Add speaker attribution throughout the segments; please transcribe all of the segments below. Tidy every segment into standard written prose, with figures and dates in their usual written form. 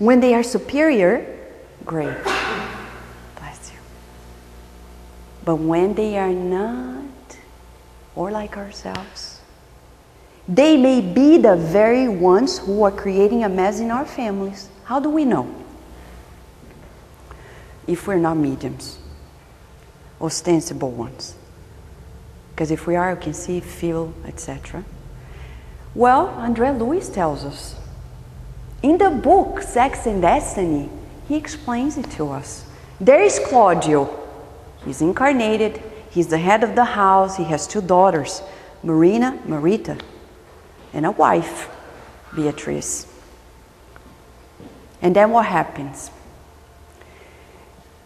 Speaker 1: When they are superior, great. Bless you. But when they are not, or like ourselves, they may be the very ones who are creating a mess in our families. How do we know? If we're not mediums, ostensible ones. Because if we are, we can see, feel, etc. Well, André Luiz tells us. In the book, Sex and Destiny, he explains it to us. There is Claudio. He's incarnated. He's the head of the house. He has 2 daughters, Marina, Marita, and a wife, Beatrice. And then what happens?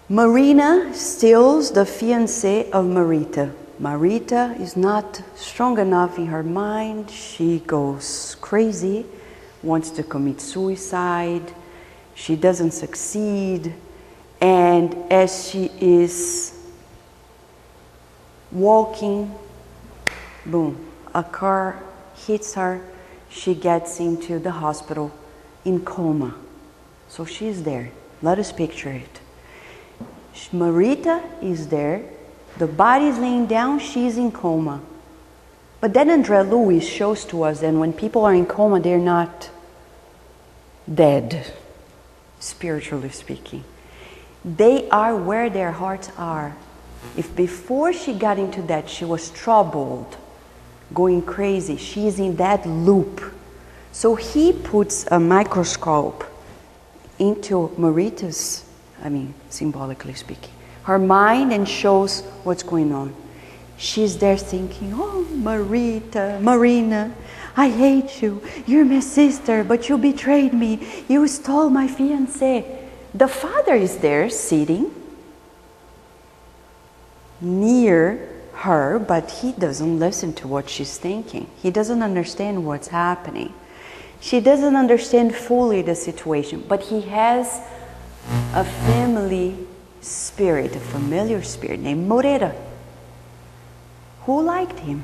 Speaker 1: Marina steals the fiancé of Marita. Marita is not strong enough in her mind. She goes crazy, wants to commit suicide. She doesn't succeed. And as she is walking, boom, a car hits her. She gets into the hospital in coma. So she's there. Let us picture it. Marita is there. The body is laying down. She's in coma. But then André Luiz shows to us that when people are in coma, they're not dead, spiritually speaking. They are where their hearts are. If before she got into that, she was troubled, going crazy, she's in that loop. So he puts a microscope into Marita's, symbolically speaking, her mind, and shows what's going on. She's there thinking, oh, Marita, Marina, I hate you. You're my sister, but you betrayed me. You stole my fiancé. The father is there sitting near her, but he doesn't listen to what she's thinking. He doesn't understand what's happening. She doesn't understand fully the situation, but he has a family spirit, a familiar spirit named Moreira, who liked him,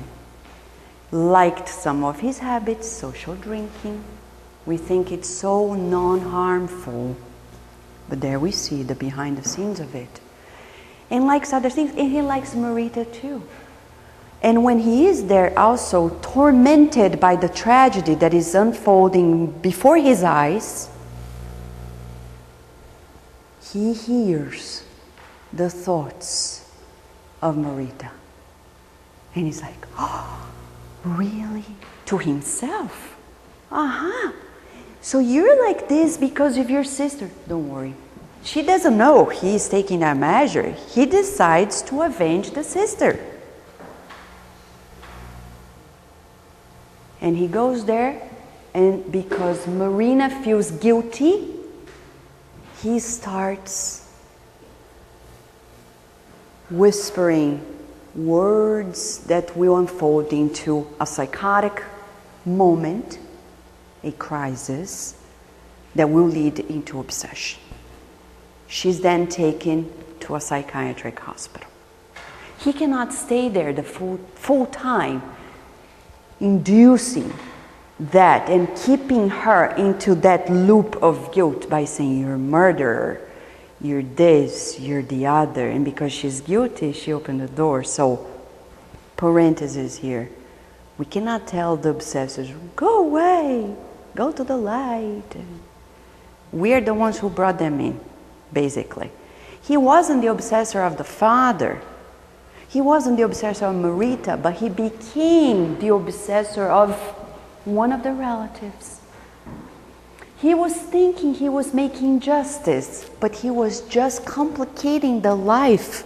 Speaker 1: liked some of his habits, social drinking. We think it's so non-harmful, but there we see the behind the scenes of it. And likes other things, and he likes Marita too. And when he is there also tormented by the tragedy that is unfolding before his eyes, he hears the thoughts of Marita. And he's like, oh, really? To himself? So you're like this because of your sister. Don't worry. She doesn't know he's taking that measure. He decides to avenge the sister. And he goes there, and because Marina feels guilty, he starts whispering words that will unfold into a psychotic moment, a crisis that will lead into obsession. She's then taken to a psychiatric hospital. He cannot stay there the full time, inducing that and keeping her into that loop of guilt by saying, you're a murderer, you're this, you're the other. And because she's guilty, she opened the door. So, parenthesis here. We cannot tell the obsessors, go away, go to the light. We are the ones who brought them in, basically. He wasn't the obsessor of the father. He wasn't the obsessor of Marita, but he became the obsessor of one of the relatives. He was thinking he was making justice, but he was just complicating the life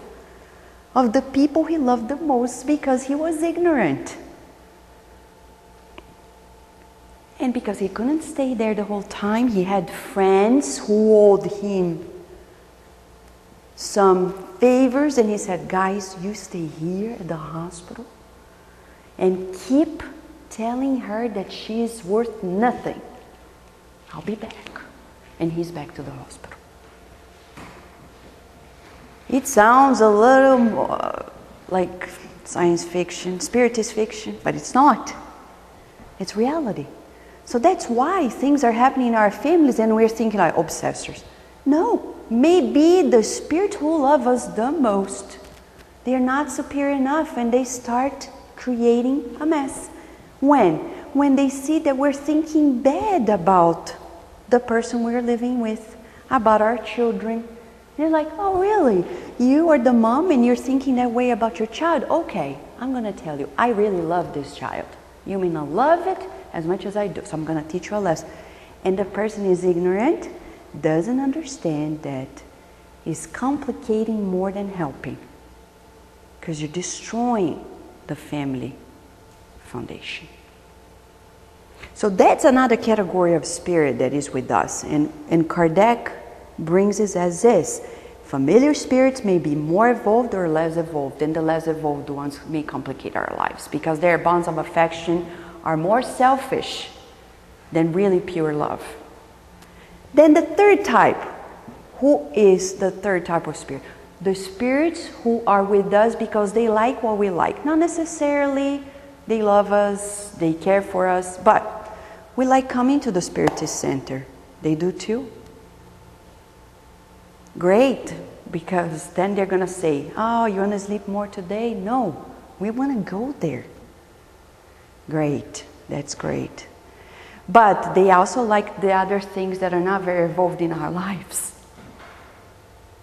Speaker 1: of the people he loved the most because he was ignorant. And because he couldn't stay there the whole time, he had friends who owed him some favors, and he said, guys, you stay here at the hospital and keep telling her that she is worth nothing. I'll be back. And he's back to the hospital. It sounds a little more like science fiction, spiritist fiction, but it's not. It's reality. So that's why things are happening in our families and we're thinking like obsessors. No, maybe the spirit who love us the most, they're not superior enough and they start creating a mess. When they see that we're thinking bad about the person we're living with, about our children. They're like, oh really? You are the mom and you're thinking that way about your child? Okay, I'm going to tell you, I really love this child. You may not love it as much as I do, so I'm going to teach you a lesson. And the person is ignorant, doesn't understand that it's complicating more than helping. Because you're destroying the family foundation. So that's another category of spirit that is with us. And Kardec brings it as this. Familiar spirits may be more evolved or less evolved, and the less evolved ones may complicate our lives because their bonds of affection are more selfish than really pure love. Then the third type. Who is the third type of spirit? The spirits who are with us because they like what we like. Not necessarily they love us, they care for us, but we like coming to the Spiritist Center. They do too. Great, because then they're going to say, oh, you want to sleep more today? No, we want to go there. Great, that's great. But they also like the other things that are not very evolved in our lives.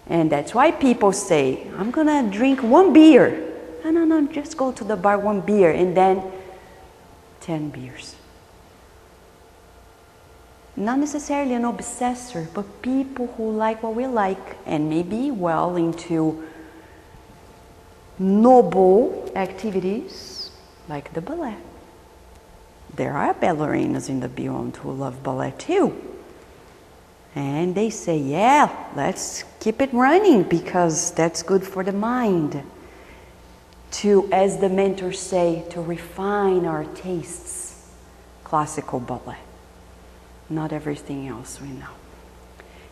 Speaker 1: And that's why people say, I'm going to drink 1 beer. No, just go to the bar, 1 beer, and then 10 beers. Not necessarily an obsessor, but people who like what we like and maybe well into noble activities like the ballet. There are ballerinas in the beyond who love ballet too. And they say, yeah, let's keep it running because that's good for the mind. To, as the mentors say, to refine our tastes, classical ballet. Not everything else we know.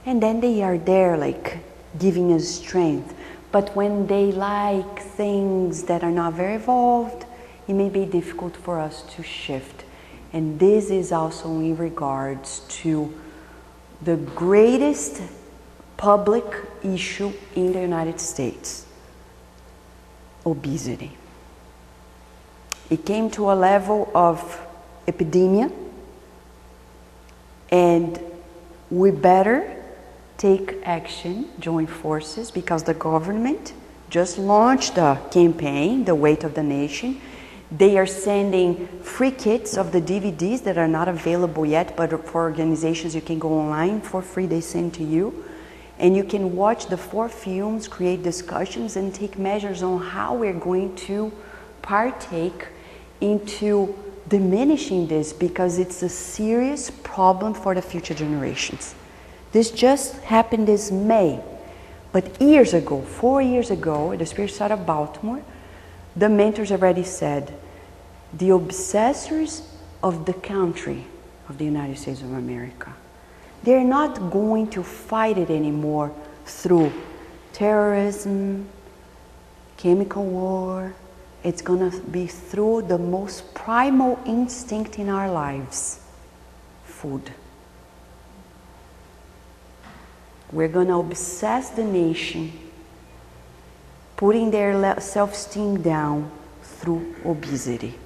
Speaker 1: And then they are there like giving us strength. But when they like things that are not very evolved, it may be difficult for us to shift. And this is also in regards to the greatest public issue in the United States. Obesity. It came to a level of epidemic. And we better take action, join forces, because the government just launched a campaign, The Weight of the Nation. They are sending free kits of the DVDs that are not available yet, but for organizations you can go online for free, they send to you. And you can watch the 4 films, create discussions, and take measures on how we're going to partake into diminishing this, because it's a serious problem for the future generations. This just happened this May, but years ago, 4 years ago, at the Spirit Side of Baltimore, the mentors already said, the obsessors of the country of the United States of America, they're not going to fight it anymore through terrorism, chemical war. It's going to be through the most primal instinct in our lives, food. We're going to obsess the nation, putting their self-esteem down through obesity.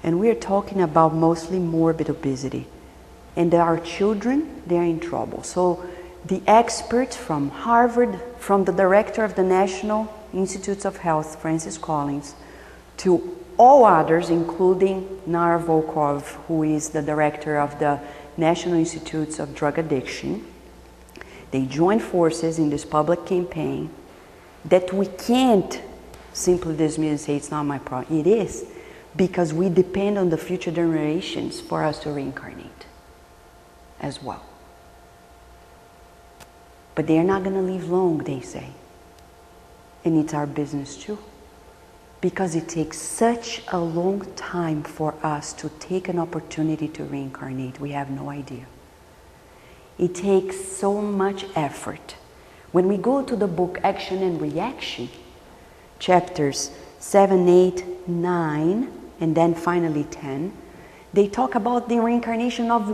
Speaker 1: And we're talking about mostly morbid obesity. And our children, they're in trouble. So the experts from Harvard, from the director of the National Institutes of Health, Francis Collins, to all others, including Nara Volkov, who is the director of the National Institutes of Drug Addiction, they joined forces in this public campaign that we can't simply dismiss and say it's not my problem. It is, because we depend on the future generations for us to reincarnate as well. But they're not going to live long, they say. And it's our business too. Because it takes such a long time for us to take an opportunity to reincarnate. We have no idea. It takes so much effort. When we go to the book Action and Reaction, chapters 7, 8, 9,
Speaker 2: and then finally 10, they talk about the reincarnation of